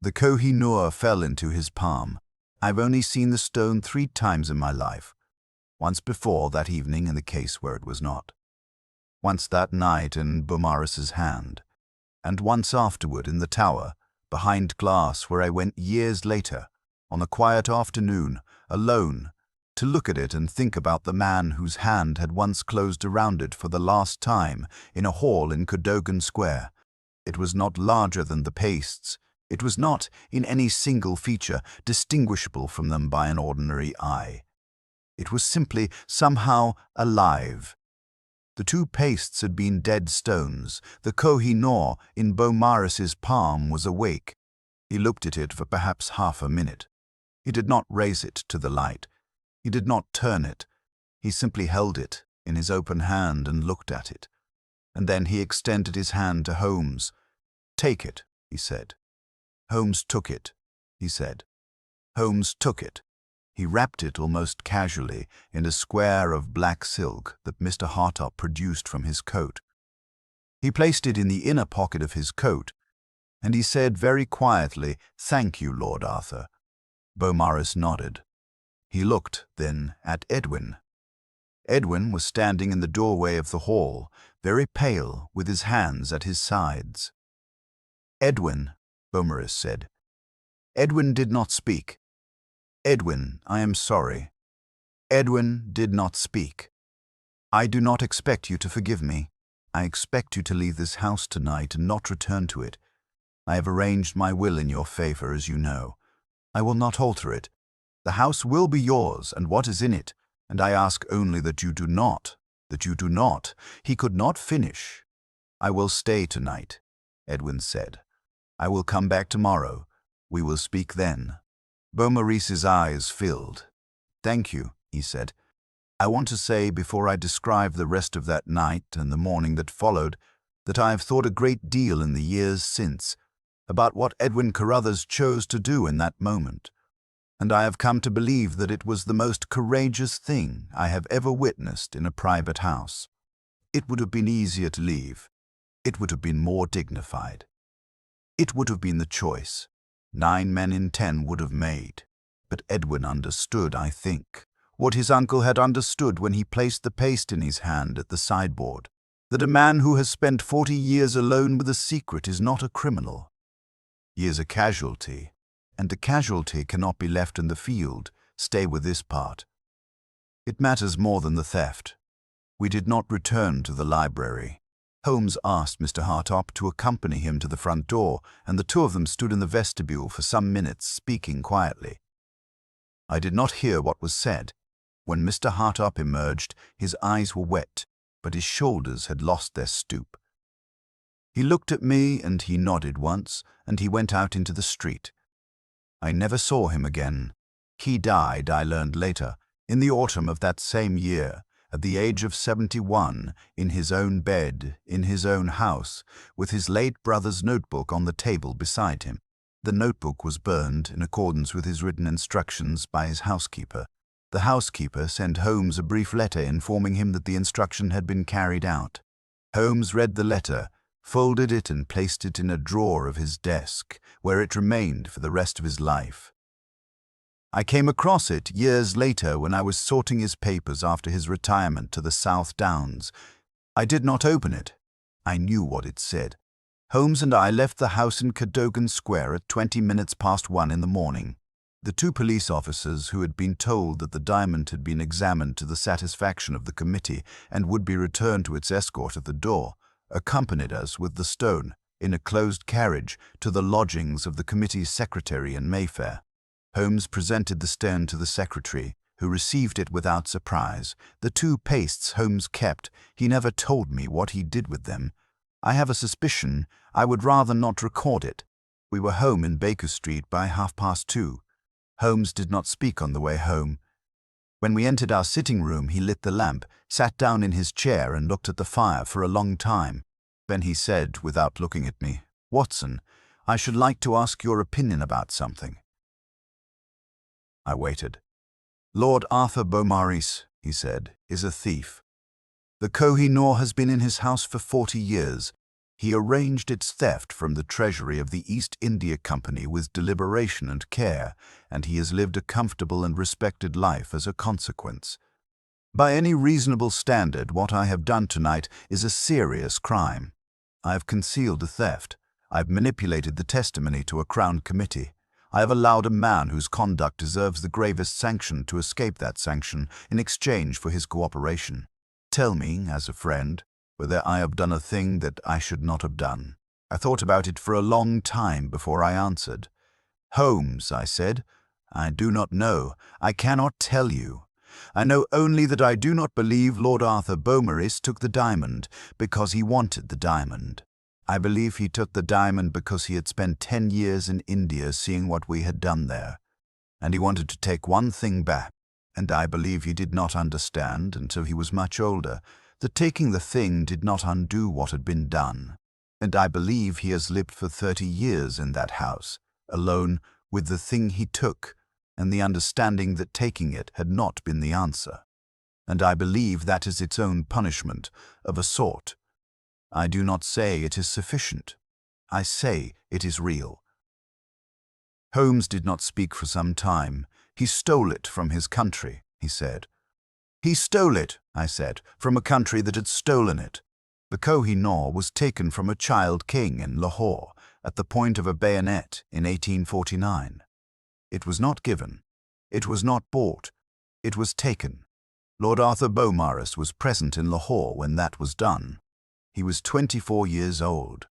The Koh-i-Noor fell into his palm. I've only seen the stone 3 times in my life. Once before that evening in the case where it was not. Once that night in Beaumaris's hand. And once afterward in the tower, behind glass, where I went years later, on a quiet afternoon, alone, to look at it and think about the man whose hand had once closed around it for the last time in a hall in Cadogan Square. It was not larger than the pastes. It was not, in any single feature, distinguishable from them by an ordinary eye. It was simply, somehow, alive. The 2 pastes had been dead stones. The Koh-i-Noor in Beaumaris's palm was awake. He looked at it for perhaps half a minute. He did not raise it to the light. He did not turn it. He simply held it in his open hand and looked at it. And then he extended his hand to Holmes. "Take it," he said. Holmes took it, he said. Holmes took it. He wrapped it almost casually in a square of black silk that Mr. Hartop produced from his coat. He placed it in the inner pocket of his coat, and he said very quietly, "Thank you, Lord Arthur." Beaumaris nodded. He looked, then, at Edwin. Edwin was standing in the doorway of the hall, very pale, with his hands at his sides. "Edwin," Beaumaris said. Edwin did not speak. "Edwin, I am sorry." Edwin did not speak. "I do not expect you to forgive me. I expect you to leave this house tonight and not return to it. I have arranged my will in your favor, as you know. I will not alter it. The house will be yours and what is in it, and I ask only that you do not. He could not finish. "I will stay tonight," Edwin said. "I will come back tomorrow. We will speak then." Beaumaris's eyes filled. "Thank you," he said. "I want to say, before I describe the rest of that night and the morning that followed, that I have thought a great deal in the years since about what Edwin Carruthers chose to do in that moment. And I have come to believe that it was the most courageous thing I have ever witnessed in a private house. It would have been easier to leave. It would have been more dignified. It would have been the choice 9 men in 10 would have made. But Edwin understood, I think, what his uncle had understood when he placed the paste in his hand at the sideboard. that a man who has spent 40 years alone with a secret is not a criminal. He is a casualty, and a casualty cannot be left in the field. Stay with this part. It matters more than the theft. We did not return to the library. Holmes asked Mr. Hartop to accompany him to the front door, and the two of them stood in the vestibule for some minutes, speaking quietly. I did not hear what was said. When Mr. Hartop emerged, his eyes were wet, but his shoulders had lost their stoop. He looked at me and he nodded once, and he went out into the street. I never saw him again. He died, I learned later, in the autumn of that same year, at the age of 71, in his own bed, in his own house, with his late brother's notebook on the table beside him. The notebook was burned in accordance with his written instructions by his housekeeper. The housekeeper sent Holmes a brief letter informing him that the instruction had been carried out. Holmes read the letter, folded it and placed it in a drawer of his desk, where it remained for the rest of his life. I came across it years later when I was sorting his papers after his retirement to the South Downs. I did not open it. I knew what it said. Holmes and I left the house in Cadogan Square at 20 minutes past 1 in the morning. The two police officers who had been told that the diamond had been examined to the satisfaction of the committee and would be returned to its escort at the door, accompanied us with the stone, in a closed carriage, to the lodgings of the committee's secretary in Mayfair. Holmes presented the stone to the secretary, who received it without surprise. The 2 pastes Holmes kept. He never told me what he did with them. I have a suspicion. I would rather not record it. We were home in Baker Street by 2:30. Holmes did not speak on the way home. When we entered our sitting room, he lit the lamp, sat down in his chair and looked at the fire for a long time. Then he said, without looking at me, "Watson, I should like to ask your opinion about something." I waited. "Lord Arthur Beaumaris," he said, "is a thief. The Koh-i-Noor has been in his house for 40 years. He arranged its theft from the treasury of the East India Company with deliberation and care, and he has lived a comfortable and respected life as a consequence. By any reasonable standard, what I have done tonight is a serious crime. I have concealed the theft. I have manipulated the testimony to a Crown Committee. I have allowed a man whose conduct deserves the gravest sanction to escape that sanction in exchange for his cooperation. Tell me, as a friend, whether I have done a thing that I should not have done." I thought about it for a long time before I answered. "Holmes," I said, "I do not know. I cannot tell you. I know only that I do not believe Lord Arthur Beaumaris took the diamond because he wanted the diamond. I believe he took the diamond because he had spent 10 years in India seeing what we had done there, and he wanted to take one thing back, and I believe he did not understand, until he was much older, that taking the thing did not undo what had been done. And I believe he has lived for 30 years in that house, alone with the thing he took, and the understanding that taking it had not been the answer. And I believe that is its own punishment, of a sort. I do not say it is sufficient. I say it is real." Holmes did not speak for some time. "He stole it from his country," he said. "He stole it," I said, "from a country that had stolen it. The Koh-i-Noor was taken from a child king in Lahore at the point of a bayonet in 1849. It was not given. It was not bought. It was taken. Lord Arthur Beaumaris was present in Lahore when that was done. He was 24 years old.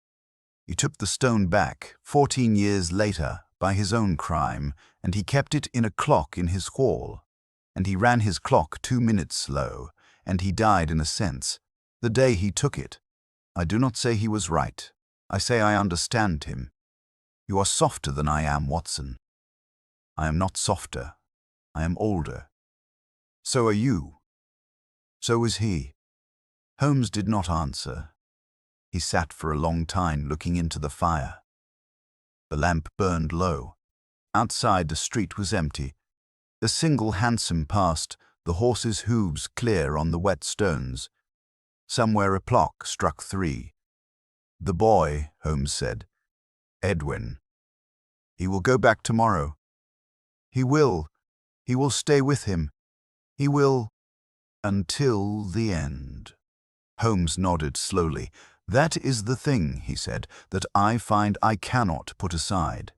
He took the stone back 14 years later by his own crime, and he kept it in a clock in his hall. And he ran his clock 2 minutes slow, and he died in a sense, the day he took it. I do not say he was right. I say I understand him. You are softer than I am, Watson. I am not softer. I am older. So are you. So is he." Holmes did not answer. He sat for a long time looking into the fire. The lamp burned low. Outside, the street was empty. A single hansom passed, the horses' hooves clear on the wet stones. Somewhere a clock struck 3. "The boy," Holmes said. "Edwin. He will go back tomorrow. He will. He will stay with him. He will, until the end." Holmes nodded slowly. "That is the thing," he said, "that I find I cannot put aside."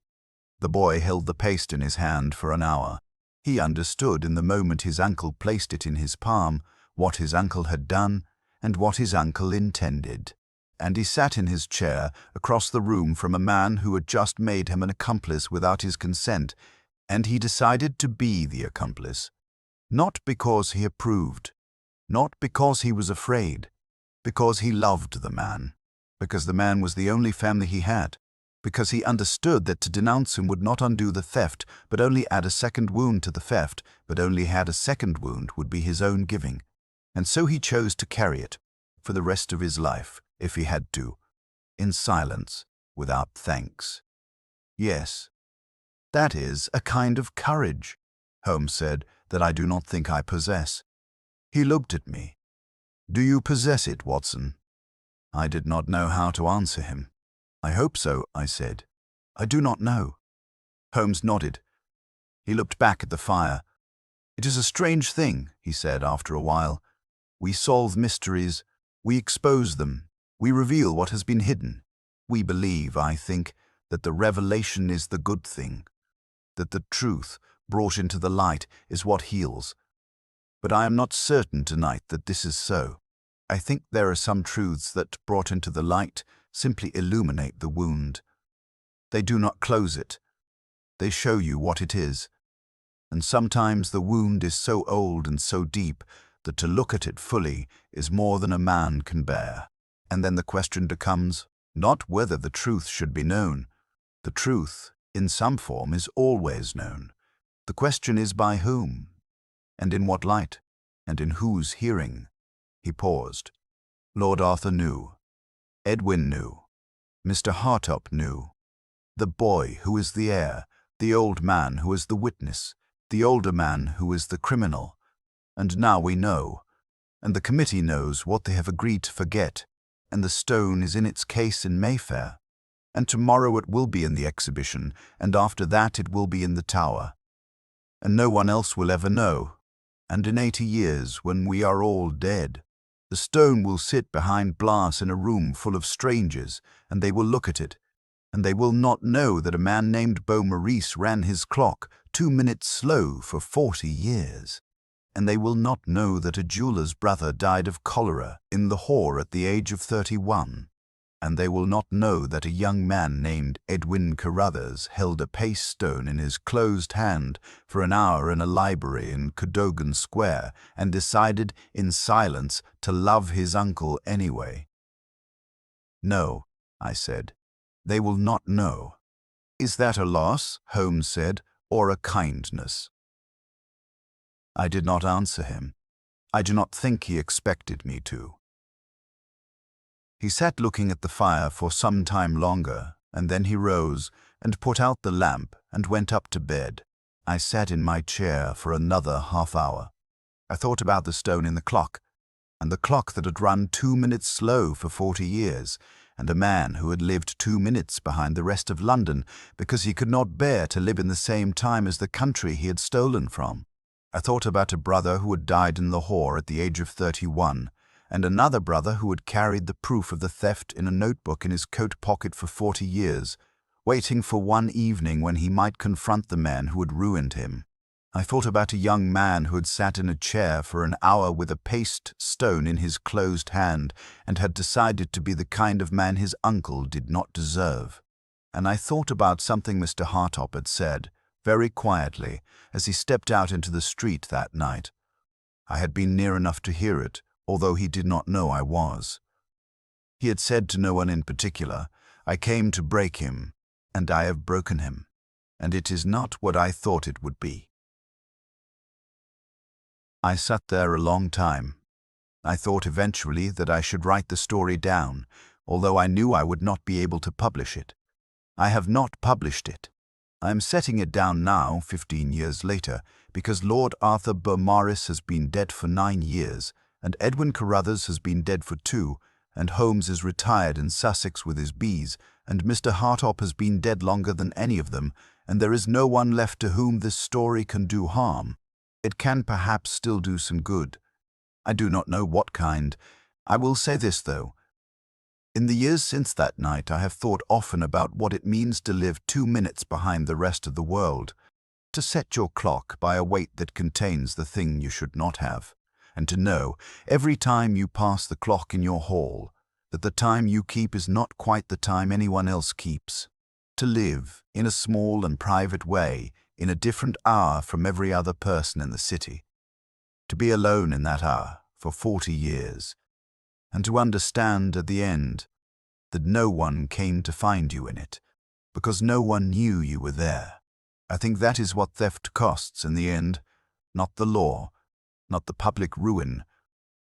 The boy held the paste in his hand for an hour. He understood in the moment his uncle placed it in his palm what his uncle had done and what his uncle intended. And he sat in his chair across the room from a man who had just made him an accomplice without his consent, and he decided to be the accomplice. Not because he approved, not because he was afraid, because he loved the man, because the man was the only family he had, because he understood that to denounce him would not undo the theft, but only add a second wound to the theft, but only add a second wound would be his own giving. And so he chose to carry it, for the rest of his life, if he had to, in silence, without thanks. Yes, that is a kind of courage, Holmes said, that I do not think I possess. He looked at me. "Do you possess it, Watson?" I did not know how to answer him. "I hope so," I said. "I do not know." Holmes nodded. He looked back at the fire. "It is a strange thing," he said after a while. "We solve mysteries, we expose them, we reveal what has been hidden. We believe, I think, that the revelation is the good thing, that the truth brought into the light is what heals. But I am not certain tonight that this is so. I think there are some truths that, brought into the light, simply illuminate the wound. They do not close it. They show you what it is. And sometimes the wound is so old and so deep that to look at it fully is more than a man can bear. And then the question becomes not whether the truth should be known. The truth, in some form, is always known. The question is by whom, and in what light, and in whose hearing." He paused. Lord Arthur knew. Edwin knew. Mr. Hartop knew. The boy who is the heir, the old man who is the witness, the older man who is the criminal. And now we know, and the committee knows what they have agreed to forget, and the stone is in its case in Mayfair, and tomorrow it will be in the exhibition, and after that it will be in the Tower. And no one else will ever know, and in 80 years, when we are all dead, the stone will sit behind glass in a room full of strangers, and they will look at it, and they will not know that a man named Beaumaris ran his clock 2 minutes slow for 40 years. And they will not know that a jeweller's brother died of cholera in Lahore at the age of 31. And they will not know that a young man named Edwin Carruthers held a paste stone in his closed hand for an hour in a library in Cadogan Square and decided in silence to love his uncle anyway. "No," I said, "they will not know." "Is that a loss," Holmes said, "or a kindness?" I did not answer him. I do not think he expected me to. He sat looking at the fire for some time longer, and then he rose and put out the lamp and went up to bed. I sat in my chair for another half-hour. I thought about the stone in the clock, and the clock that had run 2 minutes slow for 40 years, and a man who had lived 2 minutes behind the rest of London because he could not bear to live in the same time as the country he had stolen from. I thought about a brother who had died in Lahore at the age of 31, and another brother who had carried the proof of the theft in a notebook in his coat pocket for 40 years, waiting for one evening when he might confront the man who had ruined him. I thought about a young man who had sat in a chair for an hour with a paste stone in his closed hand and had decided to be the kind of man his uncle did not deserve. And I thought about something Mr. Hartop had said, very quietly, as he stepped out into the street that night. I had been near enough to hear it, although he did not know I was. He had said to no one in particular, "I came to break him, and I have broken him, and it is not what I thought it would be." I sat there a long time. I thought eventually that I should write the story down, although I knew I would not be able to publish it. I have not published it. I am setting it down now, 15 years later, because Lord Arthur Beaumaris has been dead for 9 years, and Edwin Carruthers has been dead for 2, and Holmes is retired in Sussex with his bees, and Mr. Hartop has been dead longer than any of them, and there is no one left to whom this story can do harm. It can perhaps still do some good. I do not know what kind, I will say this, though. In the years since that night, I have thought often about what it means to live 2 minutes behind the rest of the world, to set your clock by a weight that contains the thing you should not have, and to know, every time you pass the clock in your hall, that the time you keep is not quite the time anyone else keeps. To live, in a small and private way, in a different hour from every other person in the city. To be alone in that hour for 40 years, and to understand at the end that no one came to find you in it, because no one knew you were there. I think that is what theft costs in the end, not the law, not the public ruin,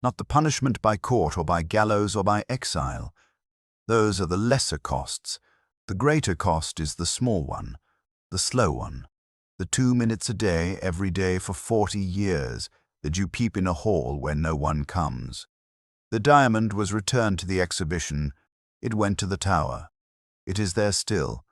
not the punishment by court or by gallows or by exile. Those are the lesser costs. The greater cost is the small one, the slow one, the 2 minutes a day, every day for 40 years, that you peep in a hall where no one comes. The diamond was returned to the exhibition. It went to the tower. It is there still.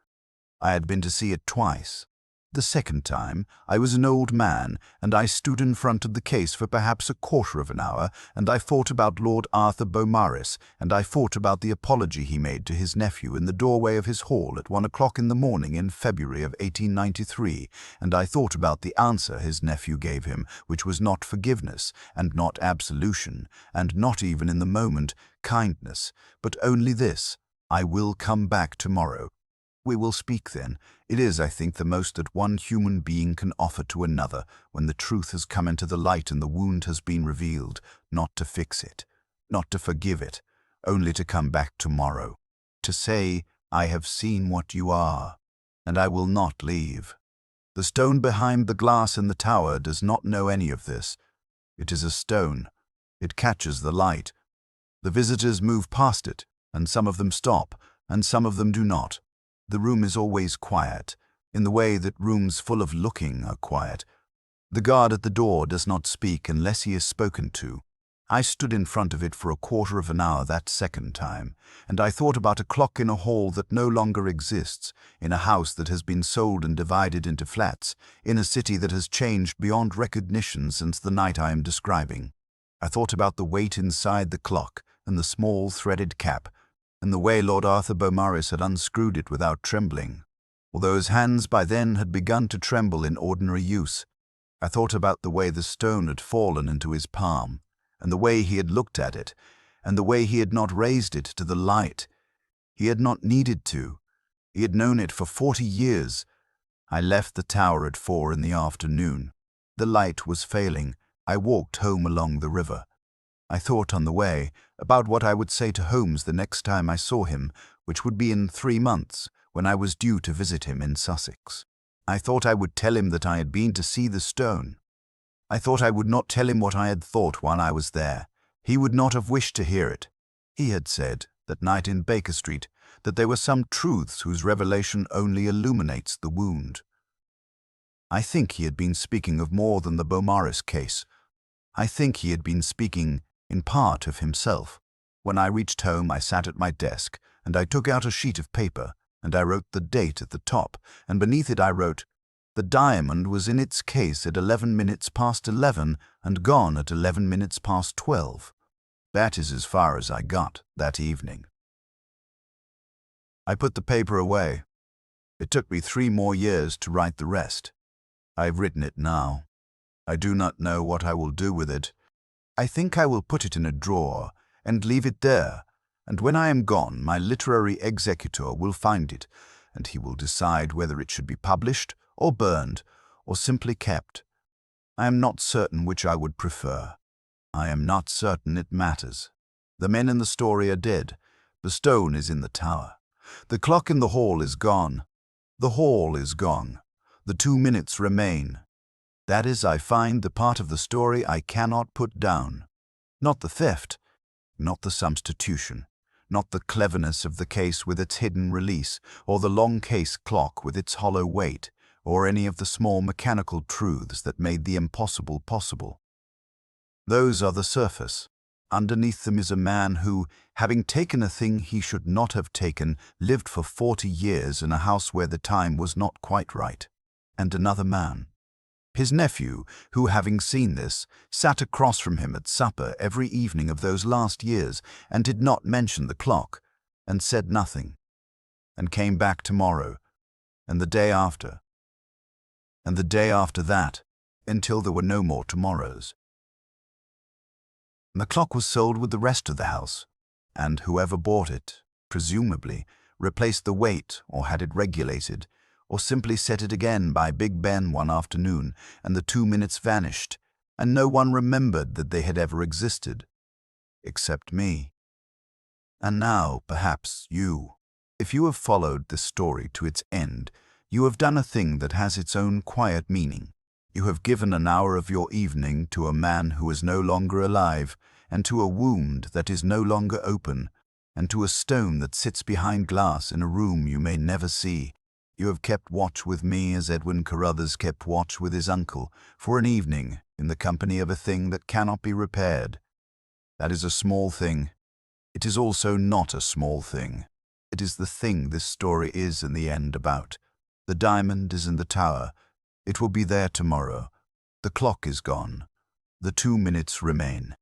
I had been to see it twice. The second time, I was an old man, and I stood in front of the case for perhaps a quarter of an hour, and I thought about Lord Arthur Beaumaris, and I thought about the apology he made to his nephew in the doorway of his hall at 1 o'clock in the morning in February of 1893, and I thought about the answer his nephew gave him, which was not forgiveness, and not absolution, and not even in the moment kindness, but only this: I will come back tomorrow. We will speak then. It is, I think, the most that one human being can offer to another when the truth has come into the light and the wound has been revealed, not to fix it, not to forgive it, only to come back tomorrow, to say, I have seen what you are, and I will not leave. The stone behind the glass in the tower does not know any of this. It is a stone. It catches the light. The visitors move past it, and some of them stop, and some of them do not. The room is always quiet, in the way that rooms full of looking are quiet. The guard at the door does not speak unless he is spoken to. I stood in front of it for a quarter of an hour that second time, and I thought about a clock in a hall that no longer exists, in a house that has been sold and divided into flats, in a city that has changed beyond recognition since the night I am describing. I thought about the weight inside the clock and the small threaded cap, and the way Lord Arthur Beaumaris had unscrewed it without trembling, although his hands by then had begun to tremble in ordinary use. I thought about the way the stone had fallen into his palm, and the way he had looked at it, and the way he had not raised it to the light. He had not needed to. He had known it for 40 years. I left the tower at 4 in the afternoon. The light was failing. I walked home along the river. I thought on the way about what I would say to Holmes the next time I saw him, which would be in 3 months, when I was due to visit him in Sussex. I thought I would tell him that I had been to see the stone. I thought I would not tell him what I had thought while I was there. He would not have wished to hear it. He had said, that night in Baker Street, that there were some truths whose revelation only illuminates the wound. I think he had been speaking of more than the Beaumaris case. I think he had been speaking in part of himself. When I reached home, I sat at my desk, and I took out a sheet of paper, and I wrote the date at the top, and beneath it I wrote, "The diamond was in its case at 11 minutes past 11 and gone at 11 minutes past 12. That is as far as I got that evening. I put the paper away. It took me 3 more years to write the rest. I've written it now. I do not know what I will do with it. I think I will put it in a drawer and leave it there, and when I am gone, my literary executor will find it, and he will decide whether it should be published or burned or simply kept. I am not certain which I would prefer. I am not certain it matters. The men in the story are dead. The stone is in the tower. The clock in the hall is gone. The hall is gone. The 2 minutes remain. That is, I find, the part of the story I cannot put down. Not the theft, not the substitution, not the cleverness of the case with its hidden release, or the long case clock with its hollow weight, or any of the small mechanical truths that made the impossible possible. Those are the surface. Underneath them is a man who, having taken a thing he should not have taken, lived for 40 years in a house where the time was not quite right. And another man. His nephew, who, having seen this, sat across from him at supper every evening of those last years, and did not mention the clock, and said nothing, and came back tomorrow, and the day after, and the day after that, until there were no more tomorrows. The clock was sold with the rest of the house, and whoever bought it, presumably, replaced the weight or had it regulated, or simply set it again by Big Ben one afternoon, and the 2 minutes vanished, and no one remembered that they had ever existed, except me. And now, perhaps, you. If you have followed this story to its end, you have done a thing that has its own quiet meaning. You have given an hour of your evening to a man who is no longer alive, and to a wound that is no longer open, and to a stone that sits behind glass in a room you may never see. You have kept watch with me as Edwin Carruthers kept watch with his uncle, for an evening in the company of a thing that cannot be repaired. That is a small thing. It is also not a small thing. It is the thing this story is in the end about. The diamond is in the tower. It will be there tomorrow. The clock is gone. The 2 minutes remain.